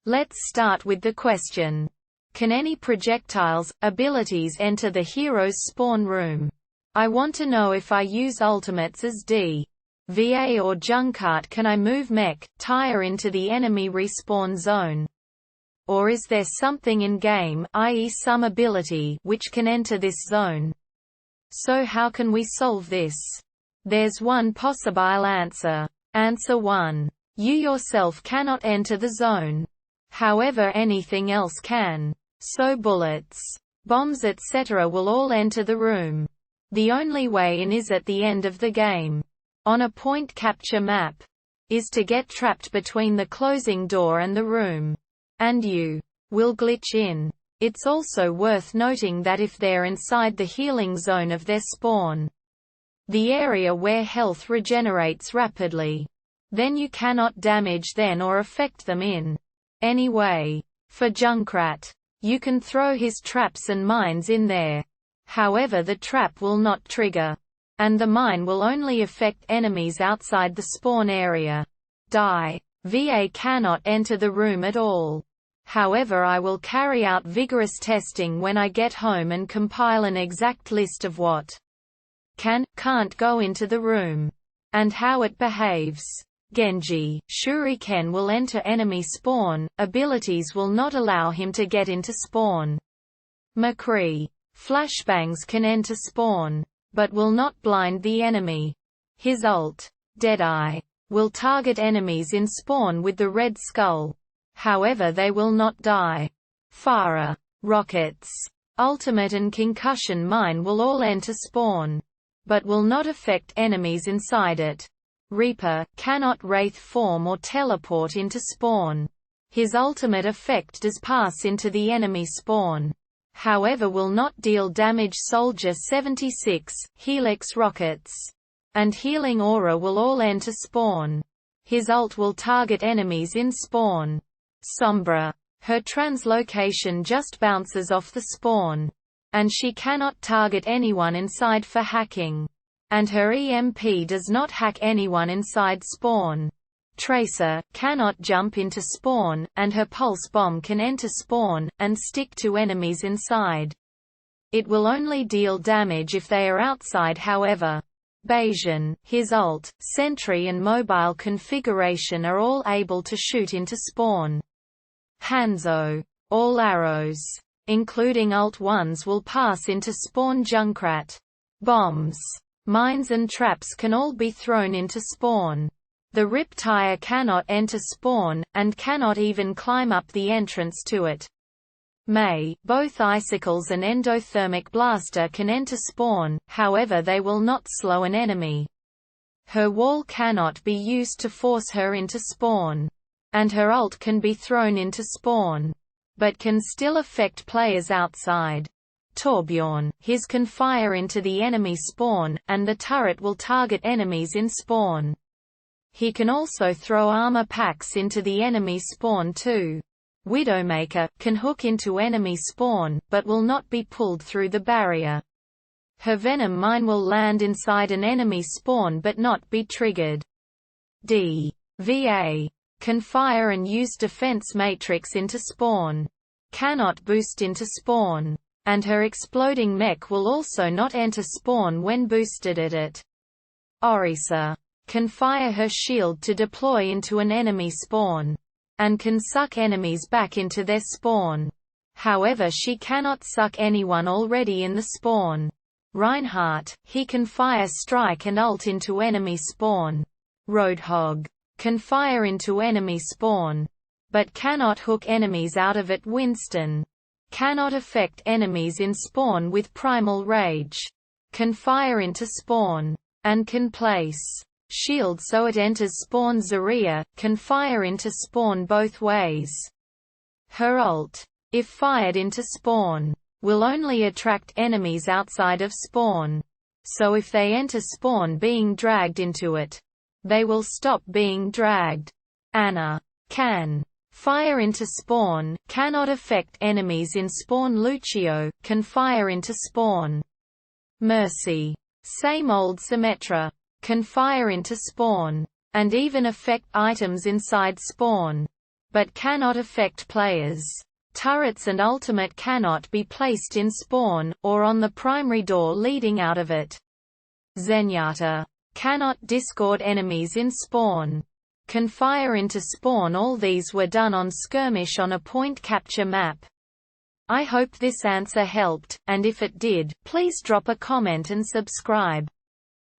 Let's start with the question. Can any projectiles, abilities enter the hero's spawn room? I want to know if I use ultimates as D.Va or Junkrat, can I move mech, tire into the enemy respawn zone? Or is there something in-game, i.e. some ability, which can enter this zone? So how can we solve this? There's one possible answer. Answer 1. You yourself cannot enter the zone. However, anything else can. So bullets, bombs etc. will all enter the room. The only way in is at the end of the game. On a point capture map. Is to get trapped between the closing door and the room. And you will glitch in. It's also worth noting that if they're inside the healing zone of their spawn, the area where health regenerates rapidly, then you cannot damage them or affect them in any way. For Junkrat, you can throw his traps and mines in there. However, the trap will not trigger, and the mine will only affect enemies outside the spawn area. Va cannot enter the room at all. However, I will carry out vigorous testing when I get home and compile an exact list of what can't go into the room, and how it behaves. Genji, Shuriken will enter enemy spawn, abilities will not allow him to get into spawn. McCree, flashbangs can enter spawn, but will not blind the enemy. His ult, Deadeye, will target enemies in spawn with the red skull. However, they will not die. Farah, rockets, ultimate and concussion mine will all enter spawn, but will not affect enemies inside it. Reaper cannot wraith form or teleport into spawn. His ultimate effect does pass into the enemy spawn. However, will not deal damage. Soldier 76, Helix rockets, and healing aura will all enter spawn. His ult will target enemies in spawn. Sombra, her translocation just bounces off the spawn, and she cannot target anyone inside for hacking. And her EMP does not hack anyone inside spawn. Tracer cannot jump into spawn, and her pulse bomb can enter spawn, and stick to enemies inside. It will only deal damage if they are outside. However, Bayesian, his ult, sentry and mobile configuration are all able to shoot into spawn. Hanzo, all arrows, including ult ones, will pass into spawn. Junkrat, bombs, mines and traps can all be thrown into spawn. The Riptire cannot enter spawn, and cannot even climb up the entrance to it. May, both icicles and endothermic blaster can enter spawn, however they will not slow an enemy. Her wall cannot be used to force her into spawn. And her ult can be thrown into spawn, but can still affect players outside. Torbjorn, his can fire into the enemy spawn, and the turret will target enemies in spawn. He can also throw armor packs into the enemy spawn too. Widowmaker can hook into enemy spawn, but will not be pulled through the barrier. Her venom mine will land inside an enemy spawn but not be triggered. Va can fire and use defense matrix into spawn. Cannot boost into spawn. And her exploding mech will also not enter spawn when boosted at it. Orisa can fire her shield to deploy into an enemy spawn, and can suck enemies back into their spawn. However, she cannot suck anyone already in the spawn. Reinhardt, he can fire strike and ult into enemy spawn. Roadhog can fire into enemy spawn, but cannot hook enemies out of it. Winston cannot affect enemies in spawn with primal rage. Can fire into spawn, and can place shield so it enters spawn. Zarya can fire into spawn both ways. Her ult, if fired into spawn, will only attract enemies outside of spawn. So if they enter spawn being dragged into it, they will stop being dragged. Anna can fire into spawn, cannot affect enemies in spawn. Lucio can fire into spawn. Mercy, same old Symmetra, can fire into spawn, and even affect items inside spawn. but cannot affect players. Turrets and ultimate cannot be placed in spawn, or on the primary door leading out of it. Zenyatta cannot discord enemies in spawn. Can fire into spawn. All these were done on skirmish on a point capture map. I hope this answer helped, and if it did, please drop a comment and subscribe.